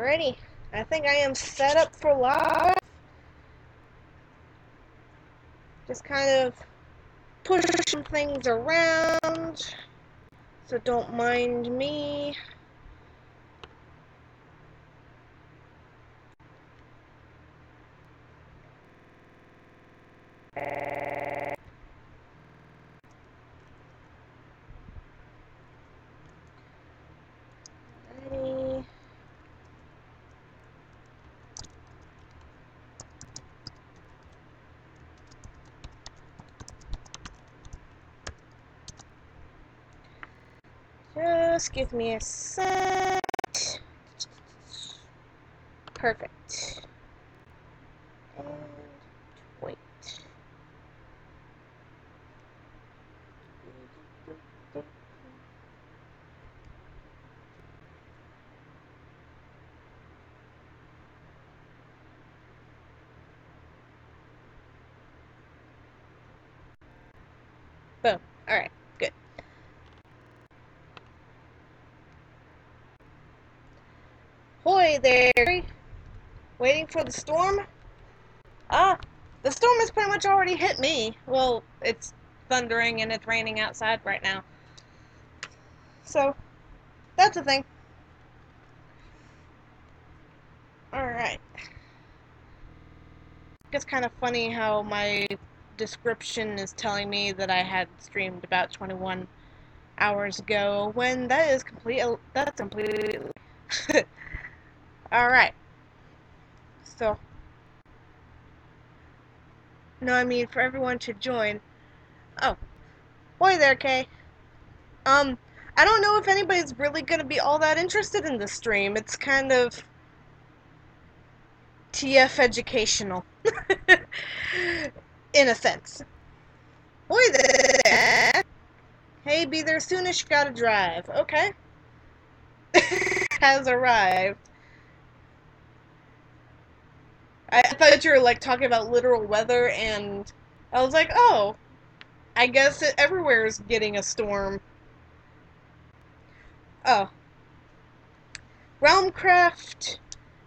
Alrighty, I think I am set up for live. Just kind of push some things around, so don't mind me. Alrighty. Just give me a sec. Perfect. And wait. Boom. Alright, good. Hoy there! Waiting for the storm? The storm has pretty much already hit me. Well, it's thundering and it's raining outside right now. So, that's a thing. Alright. It's kind of funny how my description is telling me that I had streamed about 21 hours ago, when that's completely alright. So, no, I mean for everyone to join. Oh, boy there, Kay. I don't know if anybody's really gonna be all that interested in this stream. It's kind of TF educational. In a sense. Boy there! Hey, be there soonish, gotta drive. Okay. Has arrived. I thought you were, like, talking about literal weather, and I was like, oh, I guess everywhere is getting a storm. Oh. Realmcraft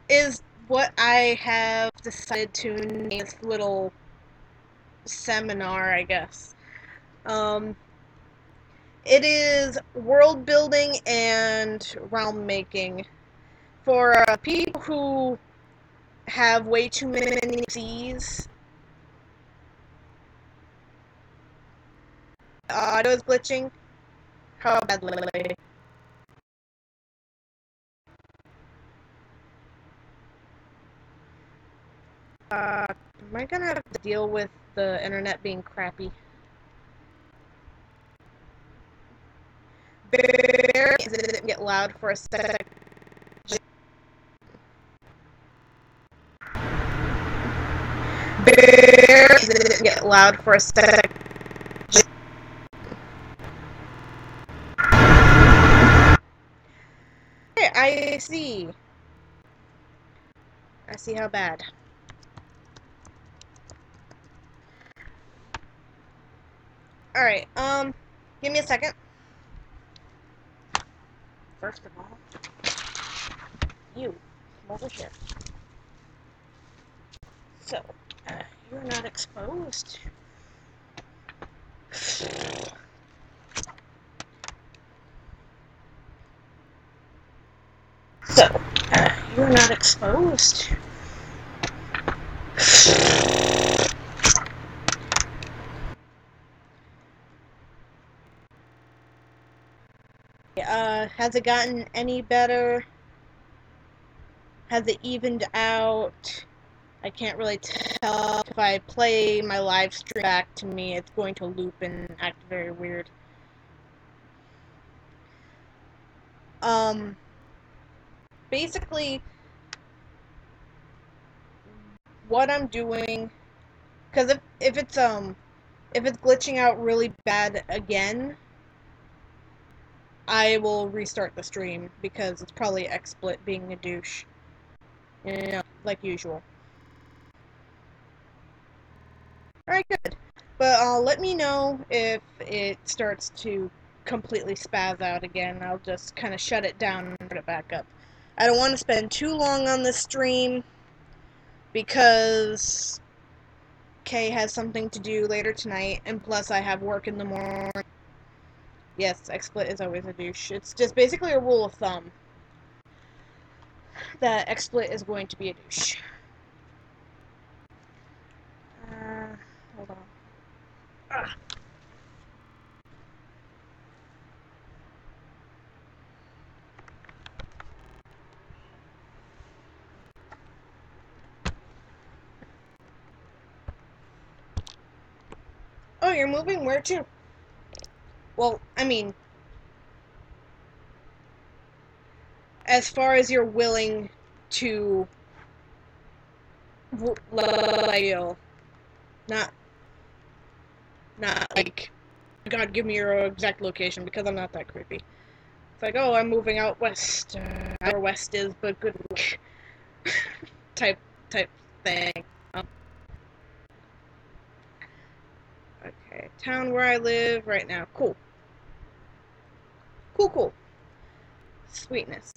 is what I have decided to name this little seminar, I guess. It is world building and realm making for people who have way too many C's. Auto is glitching. How badly? Am I gonna have to deal with the internet being crappy? Barely didn't get loud for a sec. Barely didn't get loud for a sec. Okay, I see. I see how bad. Alright, give me a second. First of all, you, come over here. So, you're not exposed. So, you're not exposed. Has it gotten any better? Has it evened out? I can't really tell. If I play my live stream back to me, it's going to loop and act very weird. Basically, what I'm doing, because if it's glitching out really bad again, I will restart the stream, because it's probably XSplit being a douche. You know, like usual. Alright, good. But let me know if it starts to completely spaz out again. I'll just kind of shut it down and put it back up. I don't want to spend too long on this stream because Kay has something to do later tonight, and plus I have work in the morning. Yes, XSplit is always a douche. It's just basically a rule of thumb that XSplit is going to be a douche. Hold on. Ah. Oh, you're moving? Where to? Well, I mean, as far as you're willing to like, not like, God, give me your exact location, because I'm not that creepy. It's like, oh, I'm moving out west. Where west is, but good luck. type thing. Okay, town where I live right now. Cool. Cool. Sweetness.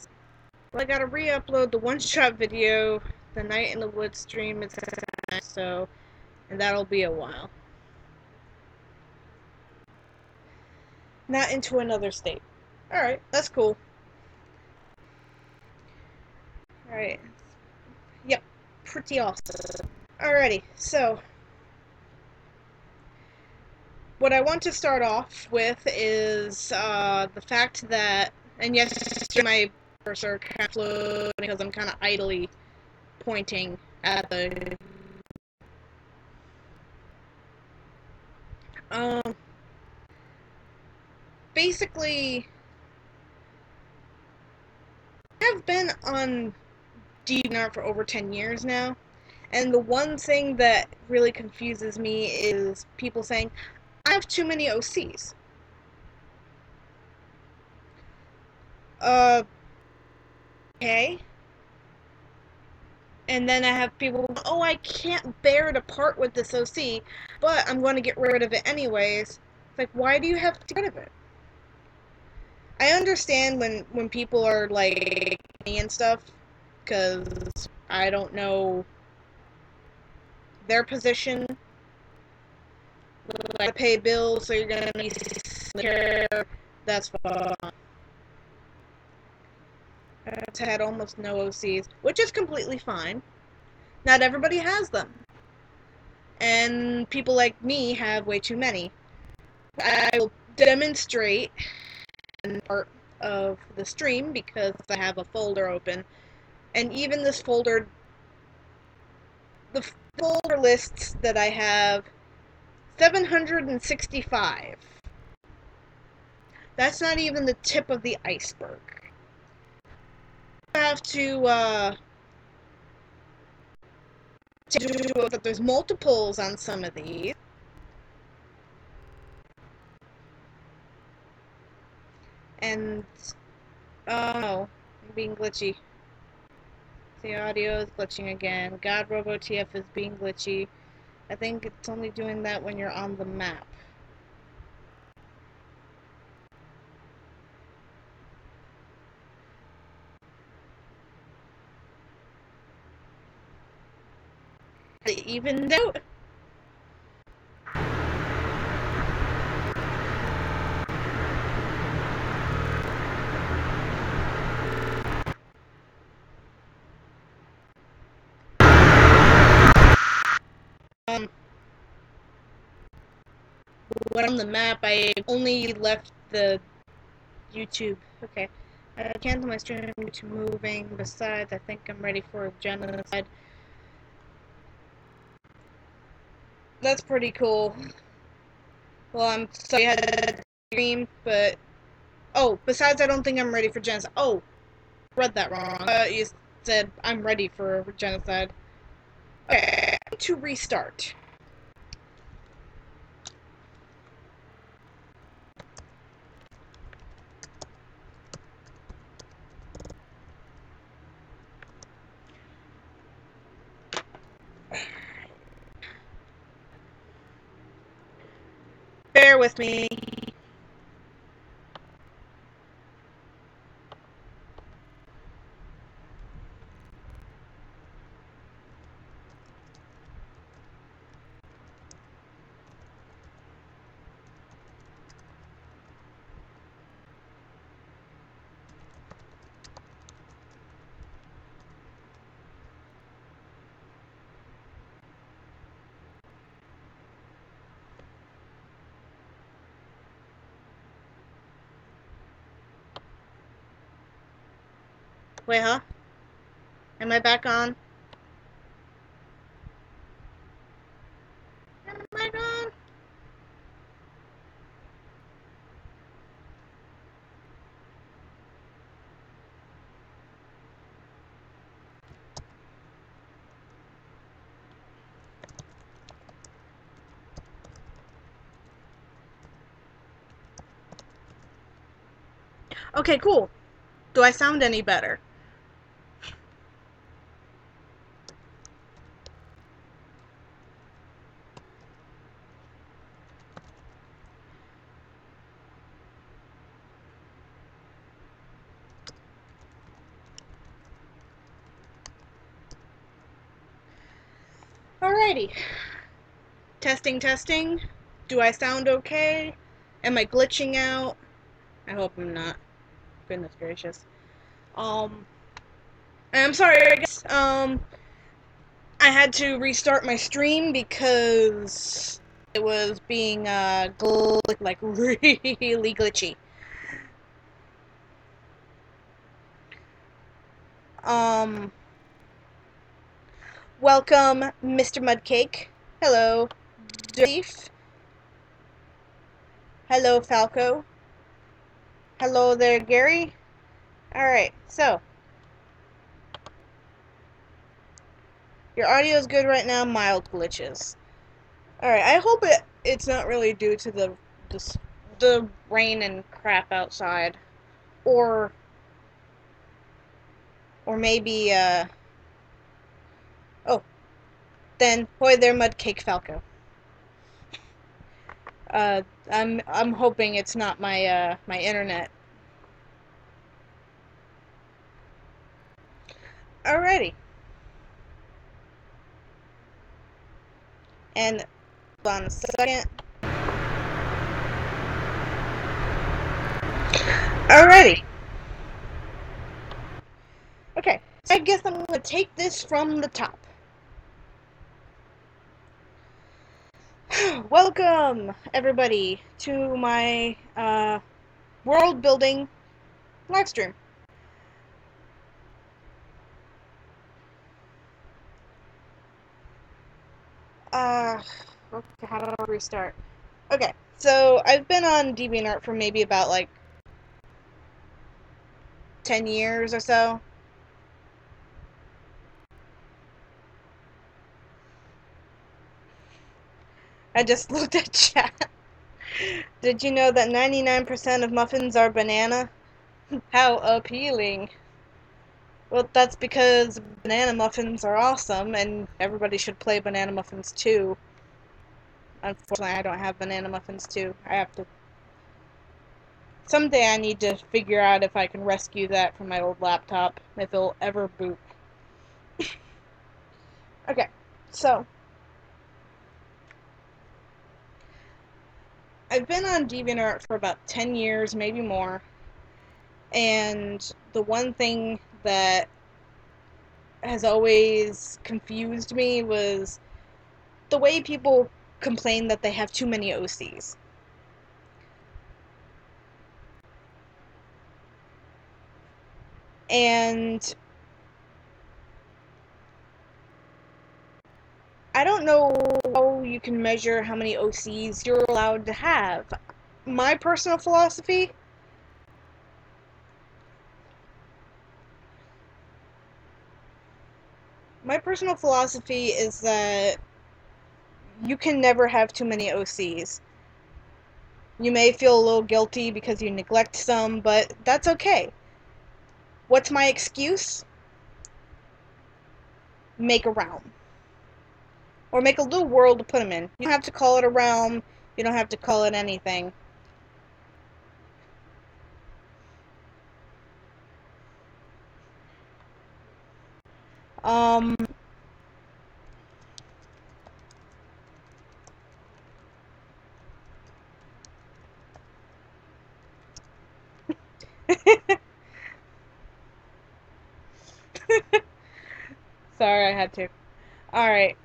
Well, I gotta re-upload the one-shot video, the Night in the Woods stream, so, and that'll be a while. Not into another state. Alright, that's cool. Alright. Yep, pretty awesome. Alrighty, so, what I want to start off with is the fact that, and yes, my cursor kind of floating because I'm kind of idly pointing at the basically I've been on DNR for over 10 years now, and the one thing that really confuses me is people saying, I have too many OCs. Okay. And then I have people, oh, I can't bear to part with this OC, but I'm going to get rid of it anyways. It's like, why do you have to get rid of it? I understand when people are like me and stuff, because I don't know their position. Like, pay bills, so you're gonna need care. That's fine. I've had almost no OCs, which is completely fine. Not everybody has them. And people like me have way too many. I will demonstrate in part of the stream because I have a folder open. And even this folder, the folder lists that I have 765. That's not even the tip of the iceberg. I have to that there's multiples on some of these. And oh no, I'm being glitchy. The audio is glitching again. God RoboTF is being glitchy. I think it's only doing that when you're on the map. It evened out. When on the map, I only left the YouTube. Okay. I cancel my stream due to moving. Besides, I think I'm ready for a genocide. That's pretty cool. Well, I'm sorry I had a dream, but... Oh, besides, I don't think I'm ready for genocide. Oh, read that wrong. You said I'm ready for genocide. Okay, to restart. Bear with me. Wait, huh? Am I back on? Am I on? Okay, cool. Do I sound any better? Alrighty. Testing, testing. Do I sound okay? Am I glitching out? I hope I'm not. Goodness gracious. I'm sorry, I guess, I had to restart my stream because it was being, like, really glitchy. Welcome, Mr. Mudcake. Hello, Leaf. Hello, Falco. Hello there, Gary. Alright, so. Your audio is good right now, mild glitches. Alright, I hope it's not really due to the rain and crap outside. Or maybe, oh, then, hoy there, Mudcake Falco. I'm hoping it's not my, my internet. Alrighty. And, hold on a second. Alrighty. Okay, so I guess I'm going to take this from the top. Welcome, everybody, to my, world-building livestream. Okay, how do I restart? Okay, so I've been on DeviantArt for maybe about, like, 10 years or so. I just looked at chat. Did you know that 99% of muffins are banana? How appealing. Well, that's because banana muffins are awesome, and everybody should play banana muffins too. Unfortunately, I don't have banana muffins too. I have to... Someday I need to figure out if I can rescue that from my old laptop, if it'll ever boot. Okay, so... I've been on DeviantArt for about 10 years, maybe more, and the one thing that has always confused me was the way people complain that they have too many OCs. And I don't know how you can measure how many OCs you're allowed to have. My personal philosophy is that you can never have too many OCs. You may feel a little guilty because you neglect some, but that's okay. What's my excuse? Make a realm. Or make a little world to put them in. You don't have to call it a realm. You don't have to call it anything. Sorry, I had to. Alright.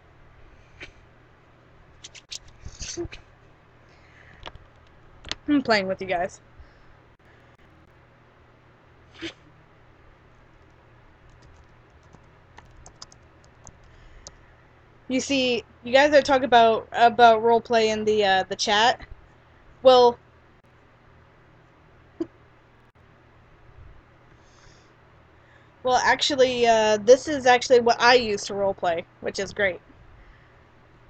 I'm playing with you guys. You see, you guys are talking about roleplay in the chat. Well, actually, this is actually what I use to roleplay, which is great.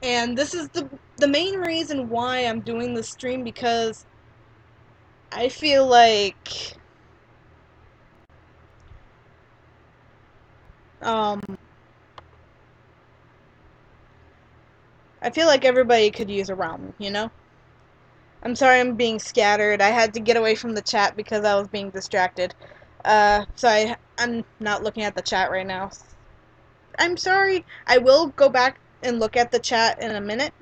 And this is the main reason why I'm doing this stream, because I feel like everybody could use a realm, you know? I'm sorry I'm being scattered. I had to get away from the chat because I was being distracted. So I'm not looking at the chat right now. I'm sorry. I will go back and look at the chat in a minute.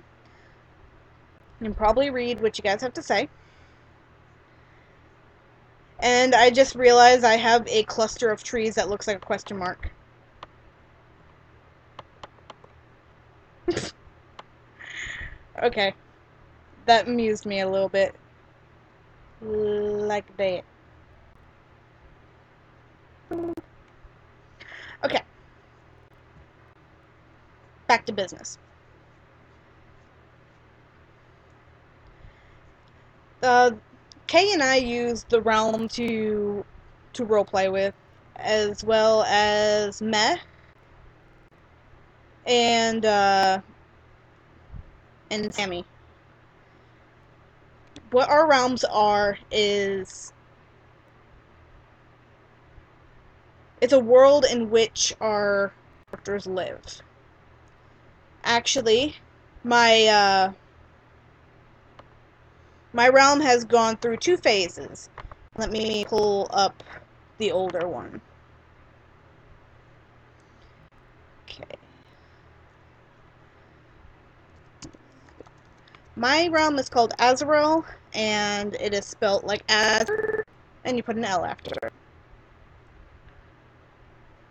And probably read what you guys have to say. And I just realized I have a cluster of trees that looks like a question mark. Okay. That amused me a little bit. Like that. Okay. Back to business. Kay and I use the realm to roleplay with, as well as Meh and Sammy. What our realms are is it's a world in which our characters live. Actually, my realm has gone through 2 phases. Let me pull up the older one. Okay. My realm is called Azrael, and it is spelt like Azur, and you put an L after it.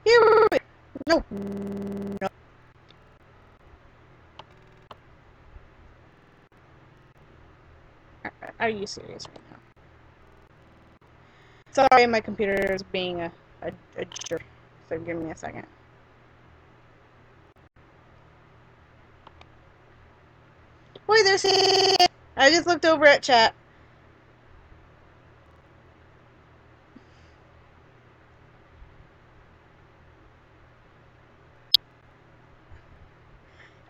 Here, no. Are you serious right now? Sorry, my computer is being a jerk, so give me a second. Boy, there's I just looked over at chat.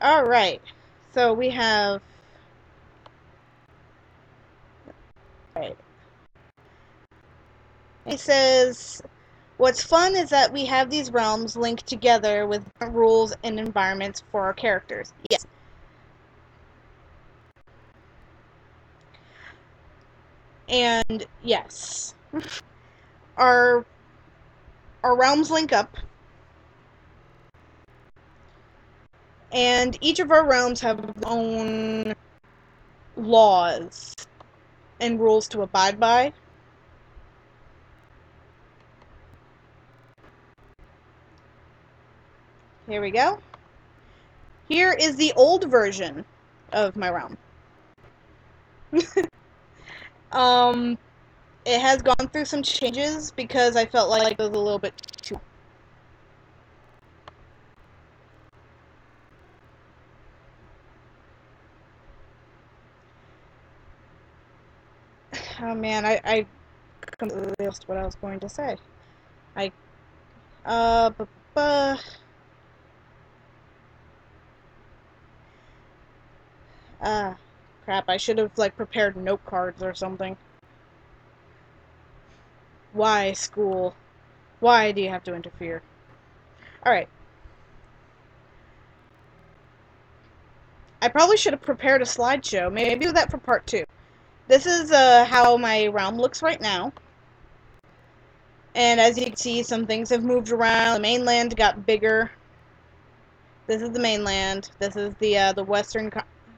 Alright, so we have... Right. He says, what's fun is that we have these realms linked together with different rules and environments for our characters. Yes. And yes. Our realms link up. And each of our realms have their own laws and rules to abide by. Here we go. Here is the old version of my realm. It has gone through some changes because I felt like it was a little bit too... Oh man, I completely lost what I was going to say. Crap, I should have, like, prepared note cards or something. Why, school? Why do you have to interfere? Alright. I probably should have prepared a slideshow. Maybe do that for part 2. This is, how my realm looks right now. And as you can see, some things have moved around. The mainland got bigger. This is the mainland. This is the western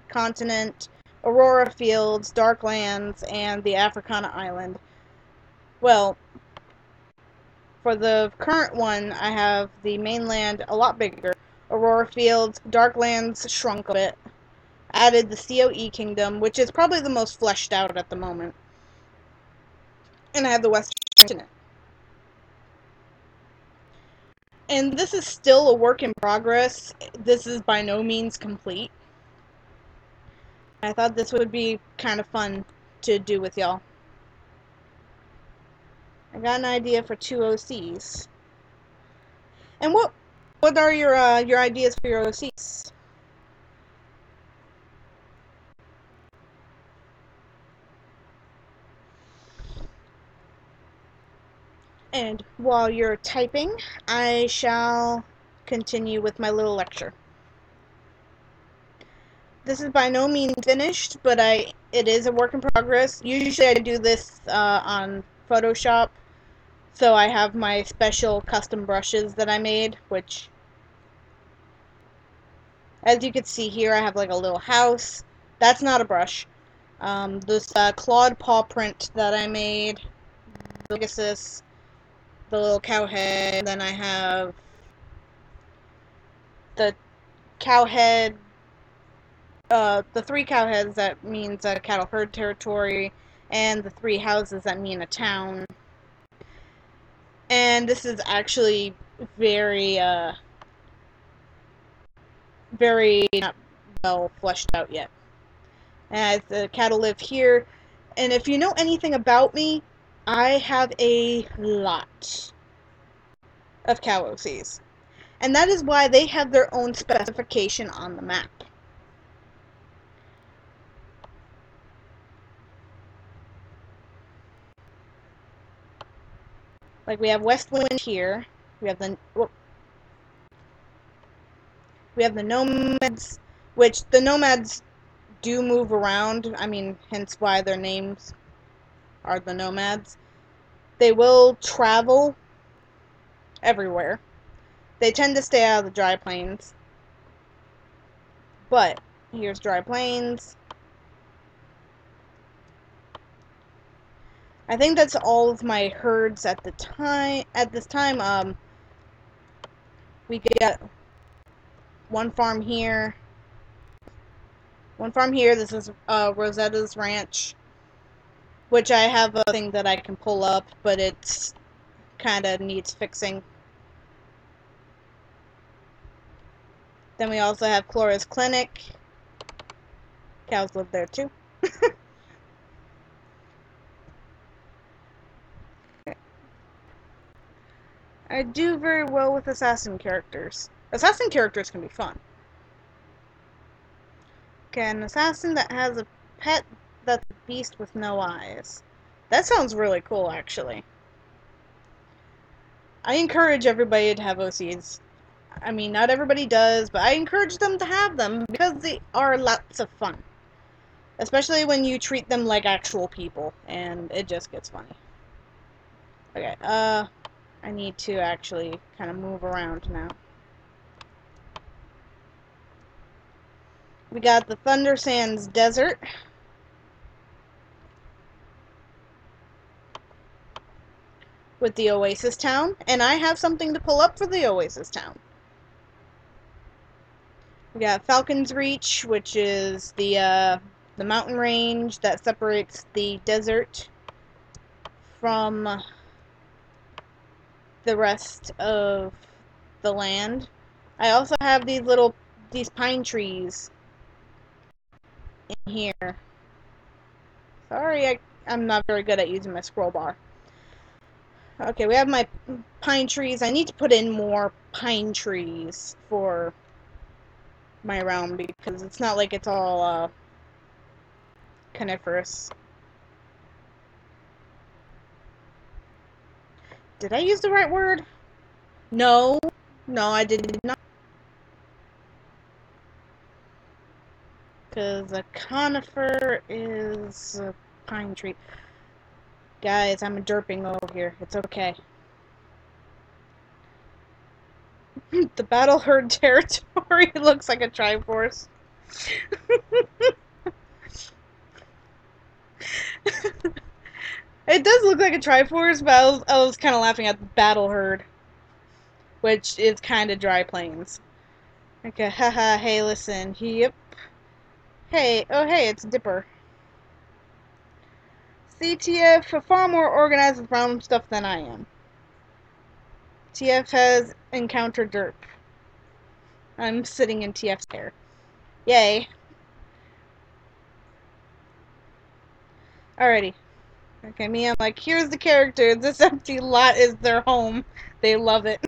continent, Aurora Fields, Darklands, and the Africana Island. Well, for the current one, I have the mainland a lot bigger. Aurora Fields, Darklands shrunk a bit. Added the COE Kingdom, which is probably the most fleshed out at the moment. And I have the western continent. And this is still a work in progress. This is by no means complete. I thought this would be kind of fun to do with y'all. I got an idea for 2 OCs. And what are your ideas for your OCs? And while you're typing, I shall continue with my little lecture. This is by no means finished, but it is a work in progress. Usually I do this on Photoshop, so I have my special custom brushes that I made, which, as you can see here, I have like a little house. That's not a brush. This clawed paw print that I made, the Pegasus, the little cow head, and then I have the cow head, the 3 cow heads that means a cattle herd territory, and the 3 houses that mean a town. And this is actually very, very not well fleshed out yet. As the cattle live here, and if you know anything about me, I have a lot of cow OCs. And that is why they have their own specification on the map. Like, we have Westwind here. We have the nomads, which the nomads do move around. I mean, hence why their names are the nomads. They will travel everywhere. They tend to stay out of the dry plains. But here's dry plains. I think that's all of my herds at the time. At this time, we got one farm here. One farm here. This is Rosetta's ranch, which I have a thing that I can pull up, but it's kind of needs fixing. Then we also have Clora's Clinic. Cows live there too. I do very well with assassin characters. Assassin characters can be fun. Okay, an assassin that has a pet that's a beast with no eyes. That sounds really cool, actually. I encourage everybody to have OCs. I mean, not everybody does, but I encourage them to have them because they are lots of fun. Especially when you treat them like actual people, and it just gets funny. Okay, I need to actually kind of move around now. We got the Thunder Sands Desert. With the Oasis Town, and I have something to pull up for the Oasis Town. We got Falcon's Reach, which is the mountain range that separates the desert from the rest of the land. I also have these pine trees in here. Sorry, I'm not very good at using my scroll bar. Okay, we have my pine trees. I need to put in more pine trees for my realm because it's not like it's all coniferous. Did I use the right word? No. No, I did not. Because a conifer is a pine tree. Guys, I'm derping over here. It's okay. The battle herd territory looks like a Triforce. It does look like a Triforce, but I was kind of laughing at the battle herd, which is kind of dry plains. Okay, haha, hey, listen, yep. Hey, oh hey, it's Dipper. CTF are far more organized with random stuff than I am. TF has encountered derp. I'm sitting in TF's chair. Yay. Alrighty. Okay, me, I'm like, here's the character. This empty lot is their home. They love it.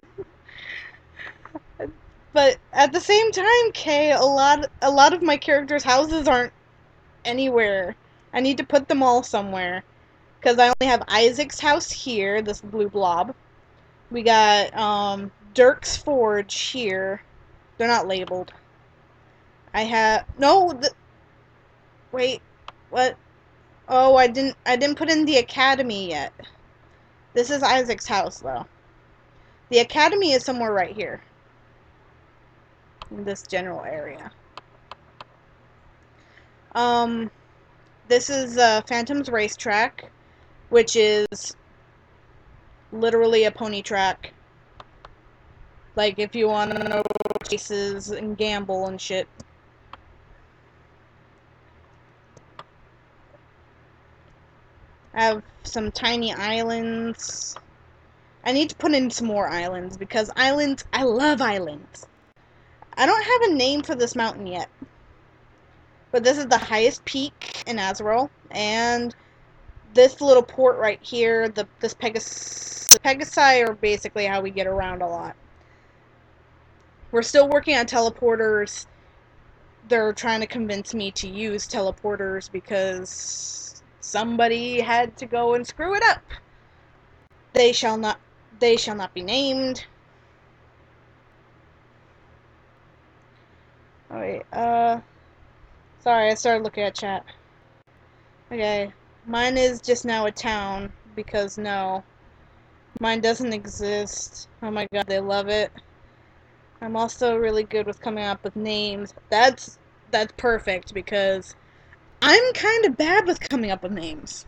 But at the same time, Kay, a lot of my characters' houses aren't anywhere. I need to put them all somewhere. Because I only have Isaac's house here, this blue blob. We got Dirk's Forge here. They're not labeled. I have wait, what? Oh, I didn't put in the academy yet. This is Isaac's house though. The academy is somewhere right here. In this general area. This is Phantom's Racetrack, which is literally a pony track. Like, if you want to know races and gamble and shit. I have some tiny islands. I need to put in some more islands, because islands, I love islands. I don't have a name for this mountain yet. But this is the highest peak in Azrael, and this little port right here, the Pegasi are basically how we get around a lot. We're still working on teleporters. They're trying to convince me to use teleporters because somebody had to go and screw it up. They shall not be named. Oh wait, sorry, I started looking at chat. Okay, mine is just now a town, because no. Mine doesn't exist. Oh my god, they love it. I'm also really good with coming up with names. That's perfect, because I'm kind of bad with coming up with names.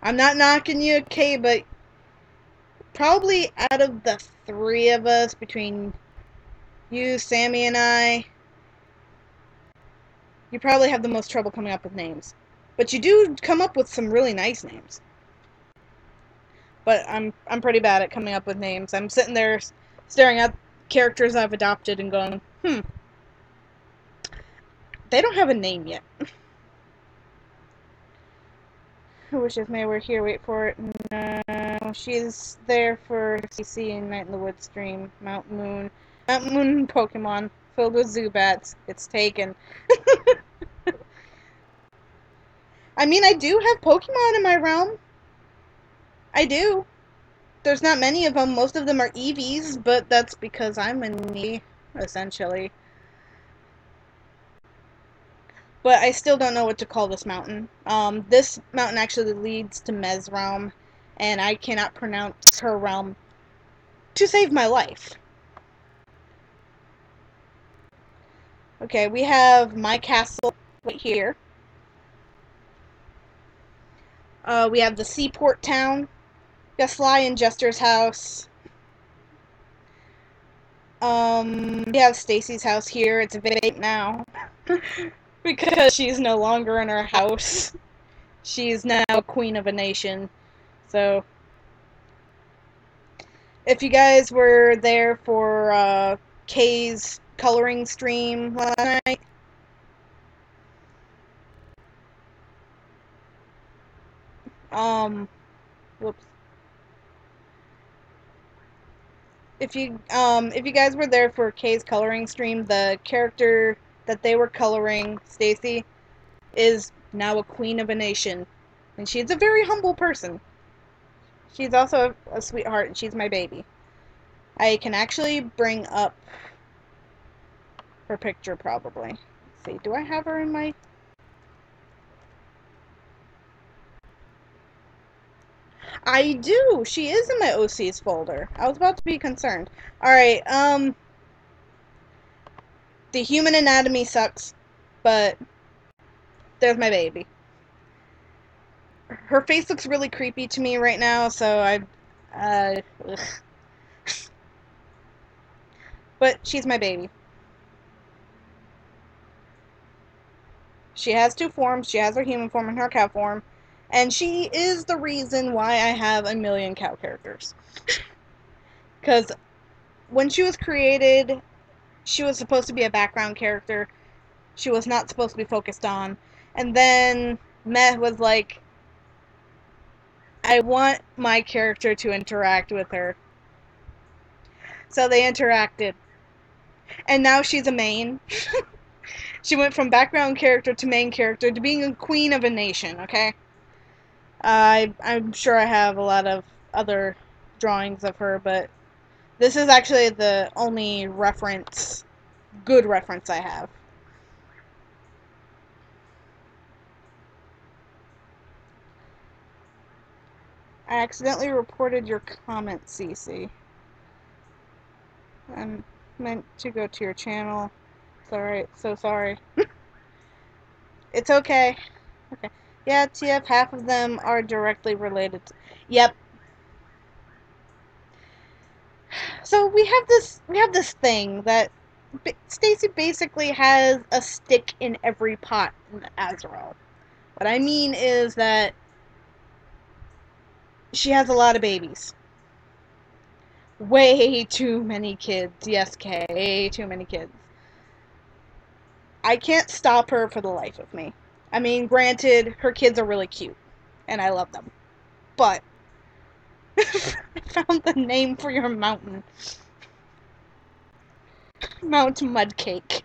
I'm not knocking you, okay, but probably out of the three of us, between you, Sammy, and I, you probably have the most trouble coming up with names. But you do come up with some really nice names. But I'm pretty bad at coming up with names. I'm sitting there staring at characters I've adopted and going, they don't have a name yet. I wish if May were here. Wait for it. No, she's there for CC and Night in the Woods stream. Mount Moon Pokemon filled with Zubats. It's taken. I mean, I do have Pokemon in my realm. I do. There's not many of them. Most of them are Eevees, but that's because I'm a Eevee, essentially. But I still don't know what to call this mountain. This mountain actually leads to Mez realm, and I cannot pronounce her realm to save my life. Okay, we have my castle right here. We have the seaport town. We got Sly and Jester's house. We have Stacy's house here. It's vacant now. Because she's no longer in her house. She's now queen of a nation. So, if you guys were there for Kay's coloring stream last night, whoops. If you guys were there for Kay's coloring stream, the character that they were coloring, Stacy, is now a queen of a nation. And she's a very humble person. She's also a sweetheart, and she's my baby. I can actually bring up her picture, probably. Let's see, do I have her in my... I do! She is in my OCs folder. I was about to be concerned. Alright, the human anatomy sucks, but there's my baby. Her face looks really creepy to me right now, so but she's my baby. She has two forms. She has her human form and her cow form. And she is the reason why I have a million cow characters. Because when she was created, she was supposed to be a background character. She was not supposed to be focused on. And then Meh was like, I want my character to interact with her. So they interacted. And now she's a main. She went from background character to main character to being a queen of a nation, okay? I'm sure I have a lot of other drawings of her, but this is actually the only reference, good reference I have. I accidentally reported your comment, Cece. I meant to go to your channel. It's alright, so sorry. It's okay. Okay. Yeah, TF, half of them are directly related. Yep. So we have this thing that Stacy basically has a stick in every pot in Azeroth. What I mean is that she has a lot of babies. Way too many kids. Yes, Kay. Way too many kids. I can't stop her for the life of me. I mean, granted, her kids are really cute, and I love them. But I found the name for your mountain. Mount Mudcake.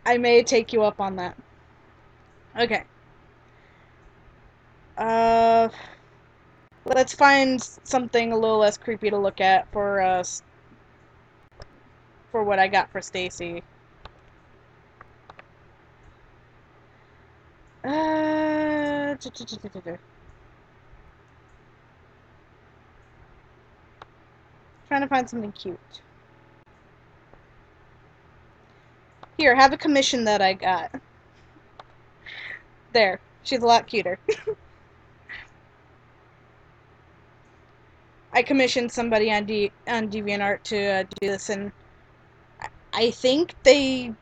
I may take you up on that. Okay. Let's find something a little less creepy to look at for what I got for Stacy. Trying to find something cute. Here, have a commission that I got. There. She's a lot cuter. I commissioned somebody on DeviantArt to do this, and I think they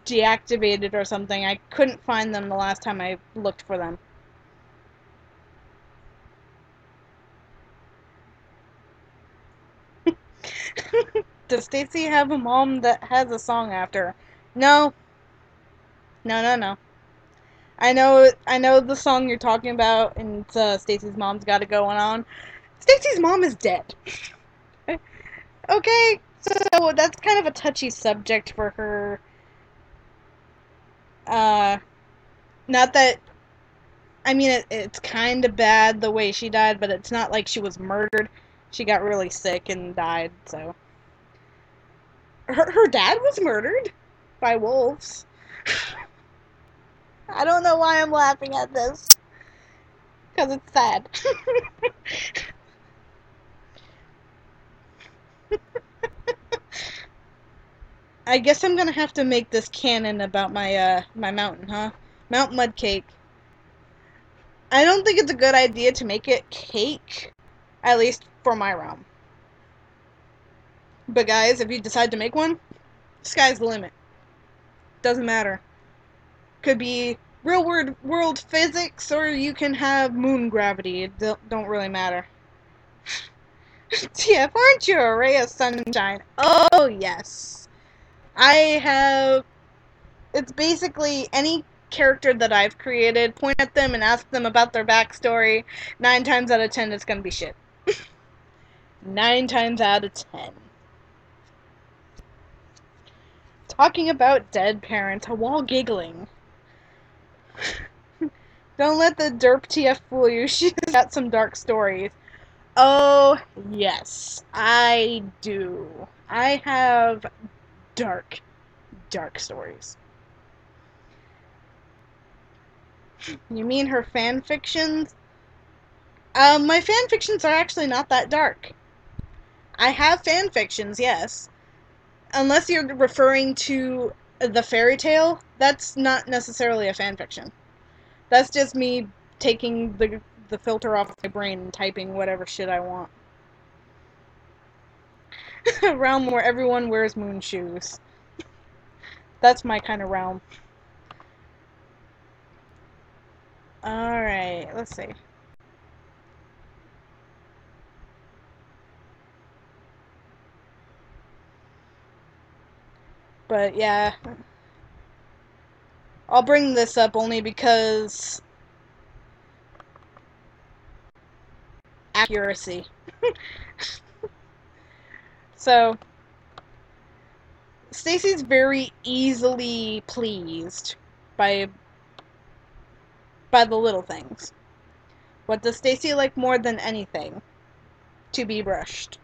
deactivated or something. I couldn't find them the last time I looked for them. Does Stacy have a mom that has a song after her? No. No. I know the song you're talking about, and Stacy's mom's got it going on. Stacy's mom is dead. Okay, so that's kind of a touchy subject for her. Not that, I mean, it's kind of bad the way she died, but it's not like she was murdered. She got really sick and died, so. Her dad was murdered by wolves. I don't know why I'm laughing at this. Because it's sad. I guess I'm gonna have to make this canon about my mountain, huh? Mount Mudcake. I don't think it's a good idea to make it cake, at least for my realm. But guys, if you decide to make one, sky's the limit. Doesn't matter. Could be real world physics, or you can have moon gravity. It don't really matter. TF, aren't you a ray of sunshine? Oh, yes. I have... It's basically any character that I've created, point at them and ask them about their backstory. 9 times out of 10, it's gonna be shit. 9 times out of 10. Talking about dead parents while giggling. Don't let the derp TF fool you. She's got some dark stories. Oh, yes, I do. I have dark stories. You mean her fan fictions? My fan fictions are actually not that dark. I have fan fictions, yes. Unless you're referring to the fairy tale, that's not necessarily a fan fiction. That's just me taking the filter off my brain and typing whatever shit I want. A realm where everyone wears moon shoes. That's my kind of realm. Alright, let's see. But yeah, I'll bring this up only because accuracy. So, Stacy's very easily pleased by the little things. What does Stacy like more than anything? To be brushed.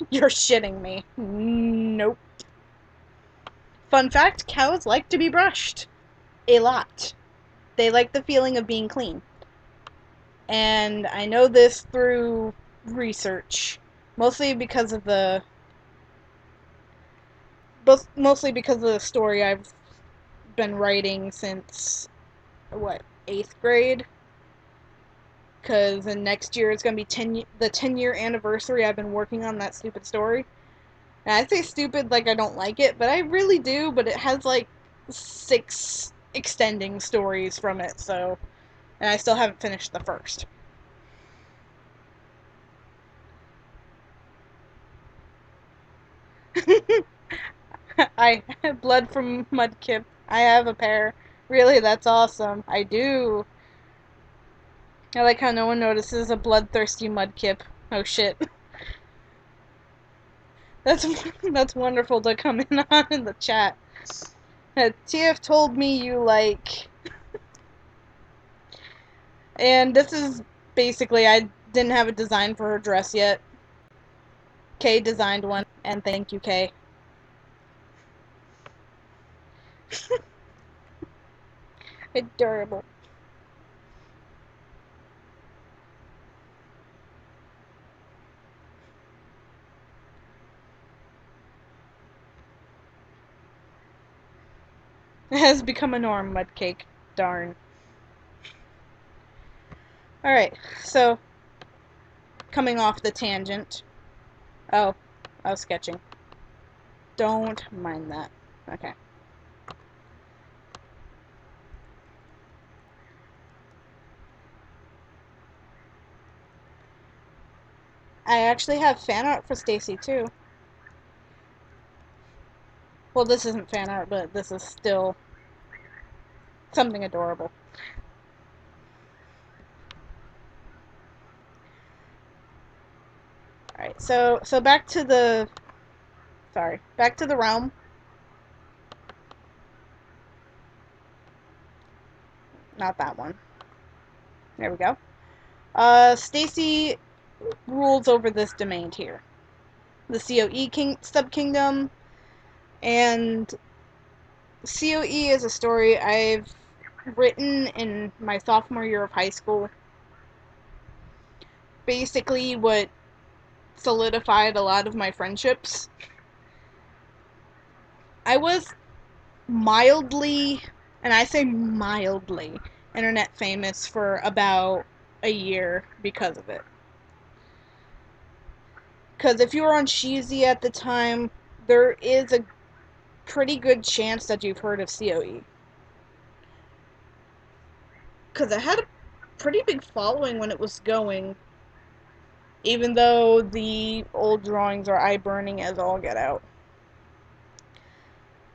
You're shitting me. Nope. Fun fact, cows like to be brushed. A lot. They like the feeling of being clean. And I know this through research. Mostly because of the story I've been writing since, what, 8th grade? Because in next year it's going to be the 10-year anniversary I've been working on that stupid story. And I say stupid like I don't like it, but I really do, but it has like 6 extending stories from it, so... And I still haven't finished the first. I blood from Mudkip. I have a pair. Really, that's awesome. I do. I like how no one notices a bloodthirsty Mudkip. Oh shit. That's wonderful to come in on in the chat. TF told me you like... And this is basically, I didn't have a design for her dress yet. Kay designed one, and thank you, Kay. Adorable. It has become a norm, Mudcake. Darn. Alright, so, coming off the tangent. Oh, I was sketching. Don't mind that. Okay. I actually have fan art for Stacy, too. Well, this isn't fan art, but this is still something adorable. Alright, so back to the... Sorry. Back to the realm. Not that one. There we go. Stacy rules over this domain here. The COE sub-kingdom. And COE is a story I've written in my sophomore year of high school. Basically what solidified a lot of my friendships. I was mildly, and I say mildly, internet famous for about a year because of it. Because if you were on Sheezy at the time, there is a pretty good chance that you've heard of COE. Because it had a pretty big following when it was going, even though the old drawings are eye-burning as all get out.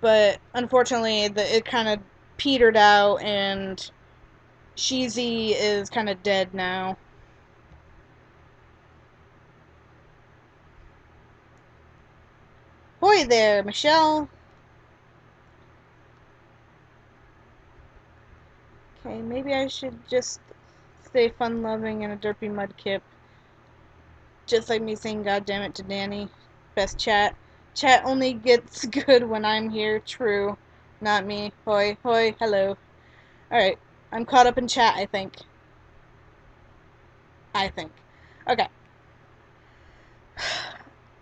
But unfortunately, it kind of petered out, and Sheezy is kind of dead now. Boy there, Michelle. Okay, maybe I should just stay fun-loving and a derpy Mudkip. Just like me saying goddammit to Danny. Best chat. Chat only gets good when I'm here. True. Not me. Hoi. Hoi. Hello. Alright. I'm caught up in chat, I think. Okay.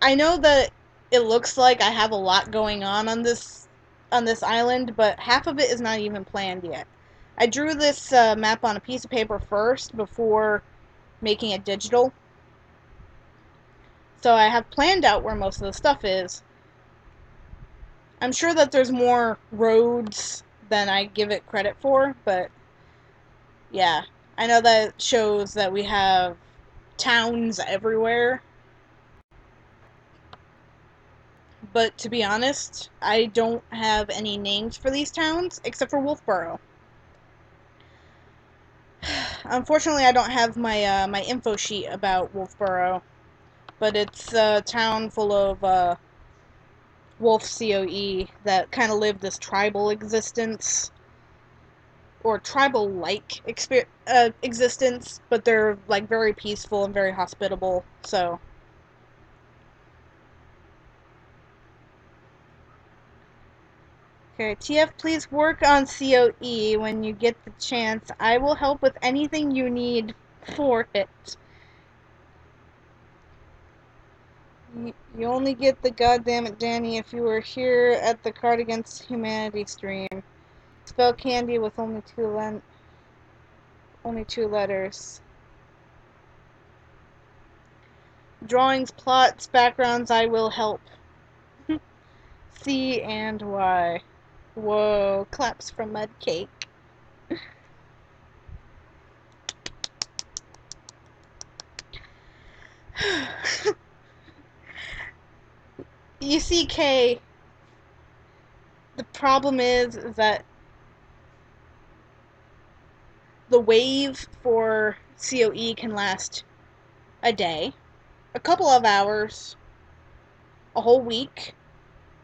I know that it looks like I have a lot going on this island, but half of it is not even planned yet. I drew this map on a piece of paper first before making it digital. So I have planned out where most of the stuff is. I'm sure that there's more roads than I give it credit for, but yeah. I know that shows that we have towns everywhere. But to be honest, I don't have any names for these towns except for Wolfboro. Unfortunately, I don't have my my info sheet about Wolfboro, but it's a town full of wolf COE that kind of live this tribal existence, or tribal-like existence, but they're like very peaceful and very hospitable. So, okay, TF, please work on COE when you get the chance. I will help with anything you need for it. You only get the goddamn it, Danny, if you were here at the Card Against Humanity stream. Spell candy with only two letters. Drawings, plots, backgrounds, I will help. C and Y. Whoa, claps from Mudcake. You see, Kay, the problem is that the wave for COE can last a day, a couple of hours, a whole week,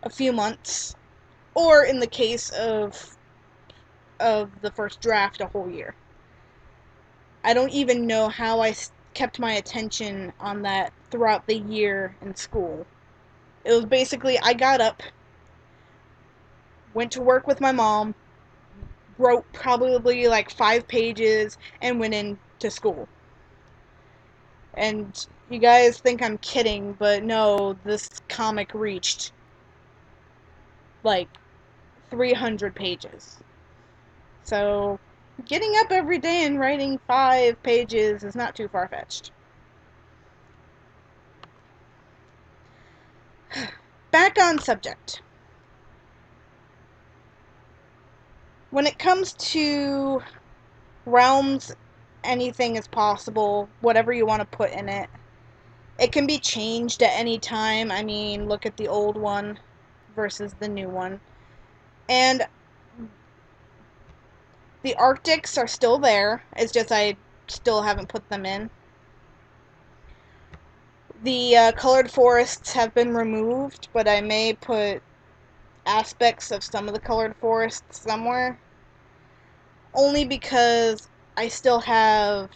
a few months, or in the case of the first draft, a whole year. I don't even know how I kept my attention on that throughout the year in school. It was basically, I got up, went to work with my mom, wrote probably like 5 pages, and went into school. And you guys think I'm kidding, but no, this comic reached like 300 pages. So, getting up every day and writing 5 pages is not too far-fetched. Back on subject. When it comes to realms, anything is possible, whatever you want to put in it. It can be changed at any time. I mean, look at the old one versus the new one. And the Arctics are still there. It's just I still haven't put them in. The colored forests have been removed, but I may put aspects of some of the colored forests somewhere. Only because I still have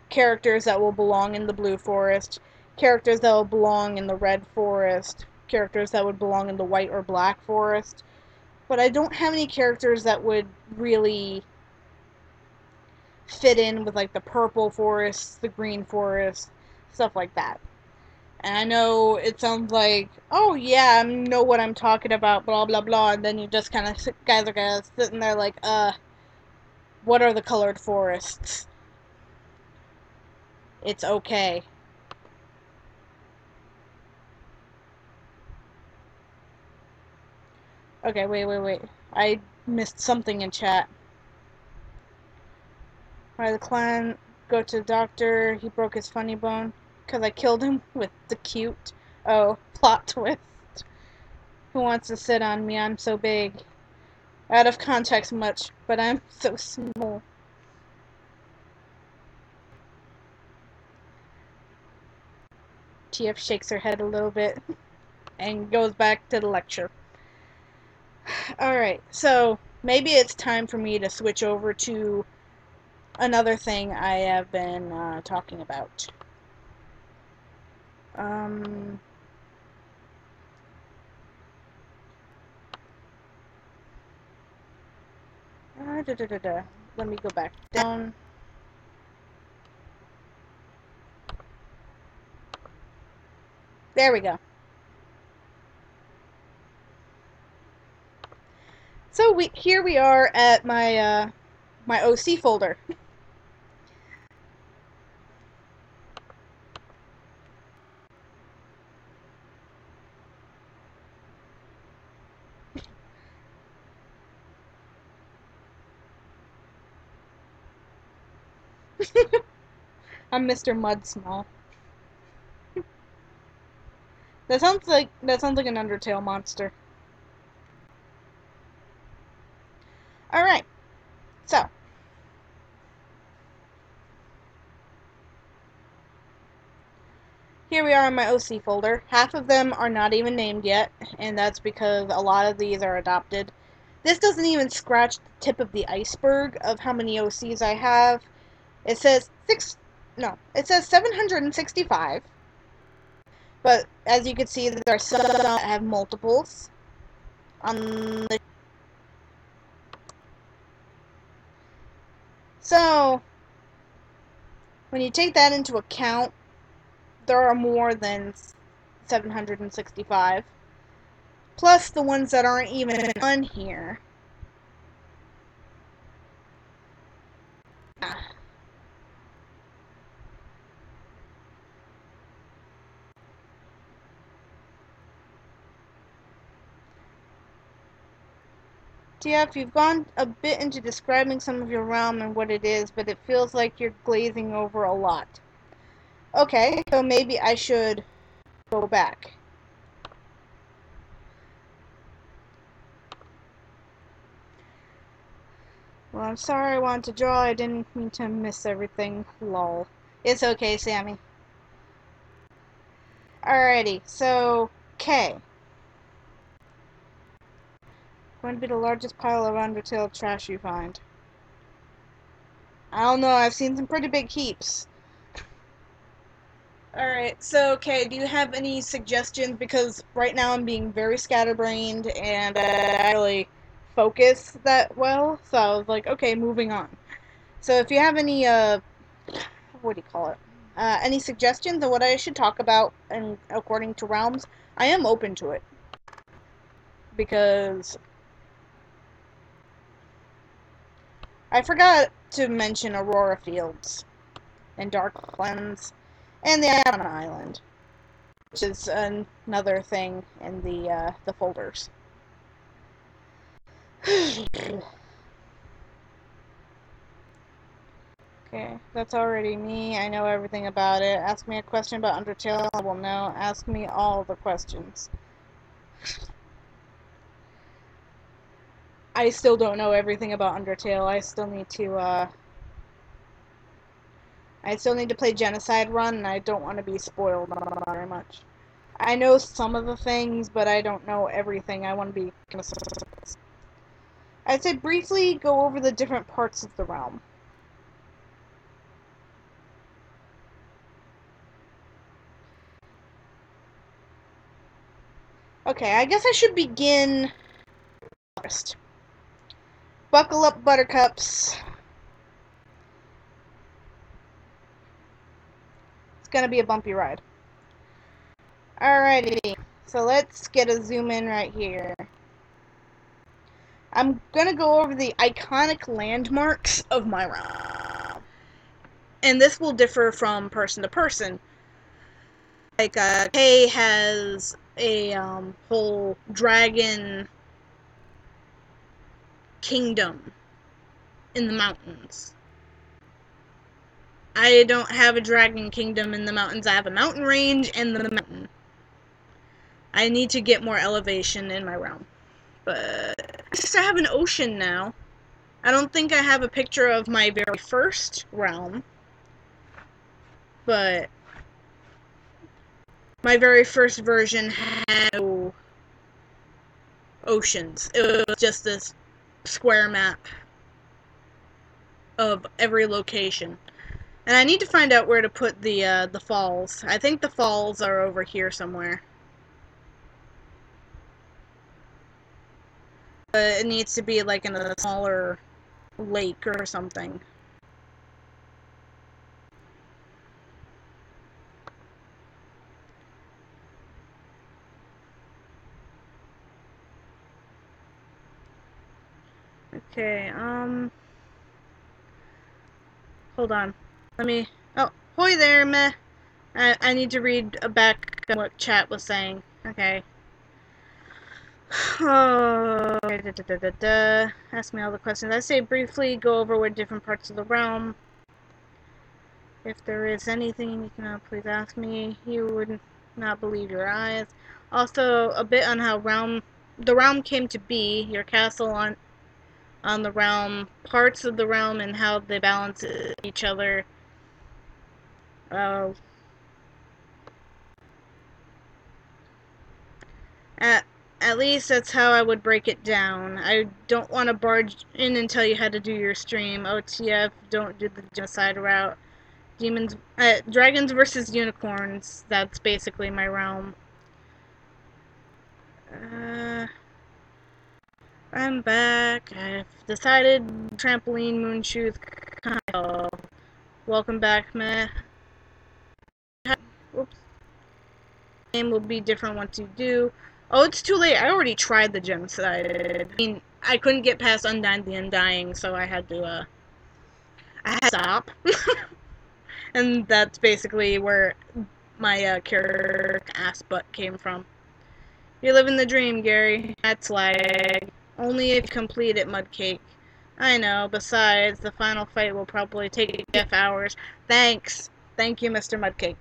characters that will belong in the blue forest, characters that will belong in the red forest, characters that would belong in the white or black forest. But I don't have any characters that would really fit in with like the purple forest, the green forest, stuff like that. And I know it sounds like, oh yeah, I know what I'm talking about, blah blah blah, and then you just kind of guys are kind of sitting there like, what are the colored forests? It's okay. Okay, wait. I missed something in chat. Why the clan go to the doctor, he broke his funny bone. Because I killed him with the cute. Oh, plot twist. Who wants to sit on me? I'm so big. Out of context much, but I'm so small. TF shakes her head a little bit and goes back to the lecture. Alright, so maybe it's time for me to switch over to another thing I have been talking about. Let me go back down. There we go. So here we are at my my OC folder. I'm Mr. Mudsmall. That sounds like an Undertale monster. Alright, so here we are in my OC folder. Half of them are not even named yet, and that's because a lot of these are adopted. This doesn't even scratch the tip of the iceberg of how many OCs I have. It says it says 765. But as you can see, there are some that have multiples. So when you take that into account, there are more than 765. Plus the ones that aren't even on here. TF, you've gone a bit into describing some of your realm and what it is, but it feels like you're glazing over a lot. Okay, so maybe I should go back. Well, I'm sorry I wanted to draw. I didn't mean to miss everything. Lol. It's okay, Sammy. Alrighty, so K. Going to be the largest pile of Undertale trash you find. I don't know, I've seen some pretty big heaps. Alright, so Kay, do you have any suggestions? Because right now I'm being very scatterbrained and I really focus that well, so I was like, okay, moving on. So if you have any, what do you call it? Any suggestions of what I should talk about and according to realms, I am open to it. Because I forgot to mention Aurora Fields and Dark Cleanse and the Avalon Island, which is another thing in the folders. Okay, that's already me. I know everything about it. Ask me a question about Undertale, I will know. Ask me all the questions. I still don't know everything about Undertale. I still need to play Genocide Run, and I don't want to be spoiled very much. I know some of the things, but I don't know everything. I want to be... I'd say briefly go over the different parts of the realm. Okay, I guess I should begin first. Buckle up, buttercups. It's gonna be a bumpy ride. Alrighty, so let's get a zoom in right here. I'm gonna go over the iconic landmarks of my realm. And this will differ from person to person. Like, Kay has a whole dragon kingdom in the mountains. I don't have a dragon kingdom in the mountains. I have a mountain range and the mountain. I need to get more elevation in my realm. But I have an ocean now. I don't think I have a picture of my very first realm. But my very first version had no oceans. It was just this square map of every location. And I need to find out where to put the falls. I think the falls are over here somewhere. It needs to be like in a smaller lake or something. Okay, hold on. Let me... Oh, hoy there, meh. I need to read back what chat was saying. Okay. Oh, ask me all the questions. I say briefly go over what different parts of the realm. If there is anything you can please ask me. You wouldn't. not believe your eyes. Also, a bit on how the realm came to be, your castle on the realm, parts of the realm, and how they balance each other. Uh, at at least that's how I would break it down. I don't want to barge in and tell you how to do your stream. OTF, don't do the genocide route. Dragons versus unicorns. That's basically my realm. I'm back. I've decided trampoline moon shoes. Welcome back, meh. Oops. Game will be different once you do. Oh, it's too late. I already tried the genocide. I mean, I couldn't get past Undying the Undying, so I had to stop. And that's basically where my character ass butt came from. You're living the dream, Gary. That's lag. Only if you complete it, Mudcake. I know. Besides, the final fight will probably take hours. Thanks. Thank you, Mr. Mudcake.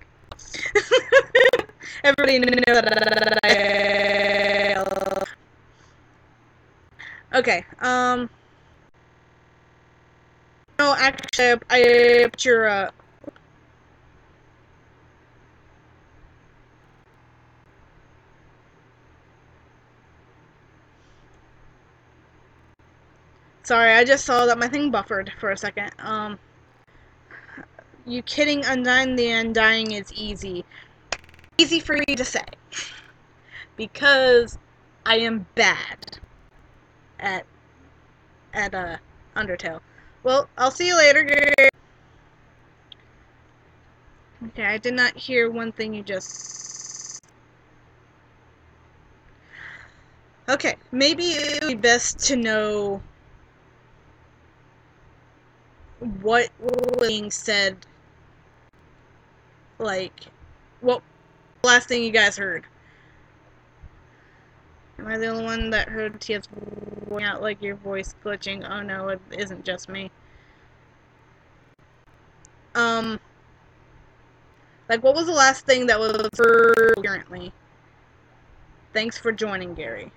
Everybody knows that I... Okay, no, actually, I put your, sorry, I just saw that my thing buffered for a second. You kidding? Undying the Undying is easy. Easy for you to say. Because I am bad at Undertale. Well, I'll see you later. Okay, I did not hear one thing you just... Okay, maybe it would be best to know what was being said, like, what last thing you guys heard. Am I the only one that heard TS going out like your voice glitching? Oh no, it isn't just me. Like, what was the last thing that was currently? Thanks for joining, Gary.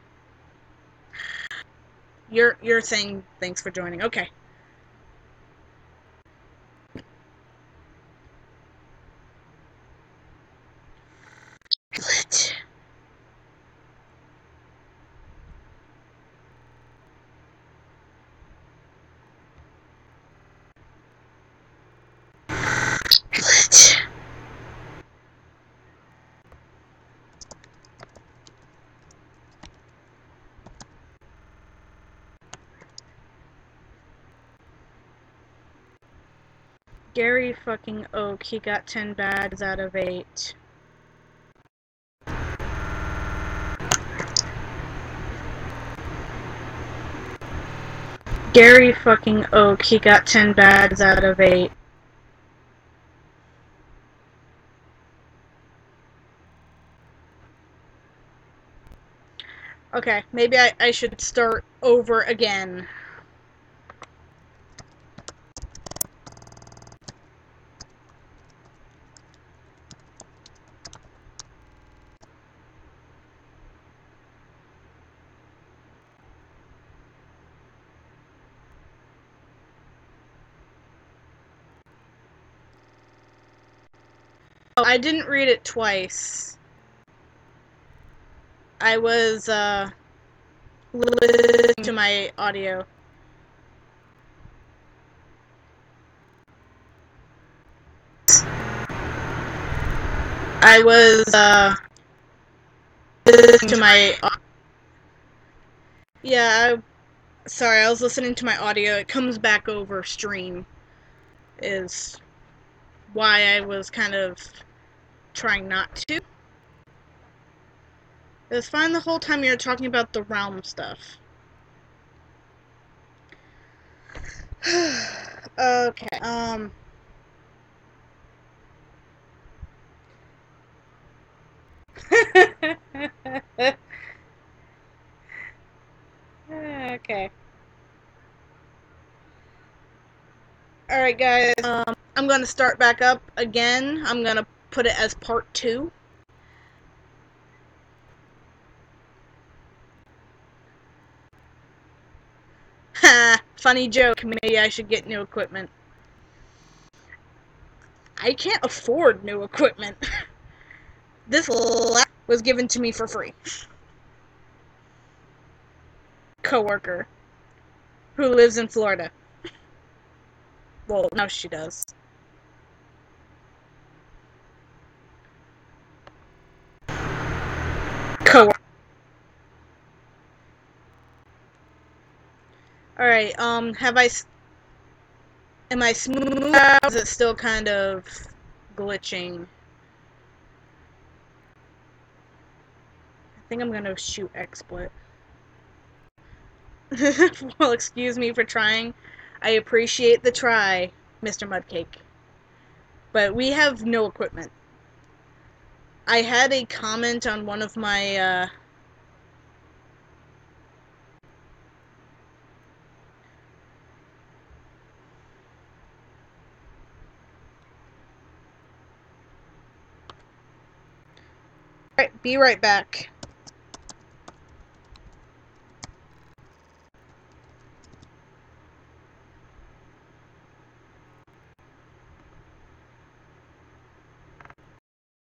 You're saying thanks for joining. Okay. Glitch. Glitch. Gary fucking Oak, he got 10 bads out of 8. Gary fucking Oak, he got 10 bads out of 8. Okay, maybe I should start over again. Oh, I didn't read it twice. I was, listening to my audio. I was, listening to my... Yeah, sorry, I was listening to my audio. It comes back over stream, is why I was kind of trying not to. It was fine the whole time you were talking about the realm stuff. Okay, okay. Alright, guys, I'm gonna start back up again. I'm gonna put it as part 2. Funny joke. Maybe I should get new equipment. I can't afford new equipment. This was given to me for free. Coworker who lives in Florida. Well, now she does. Coworker. Alright, am I smooth? Is it still kind of glitching? I think I'm gonna shoot XSplit. Well, excuse me for trying. I appreciate the try, Mr. Mudcake. But we have no equipment. I had a comment on one of my, Alright, be right back.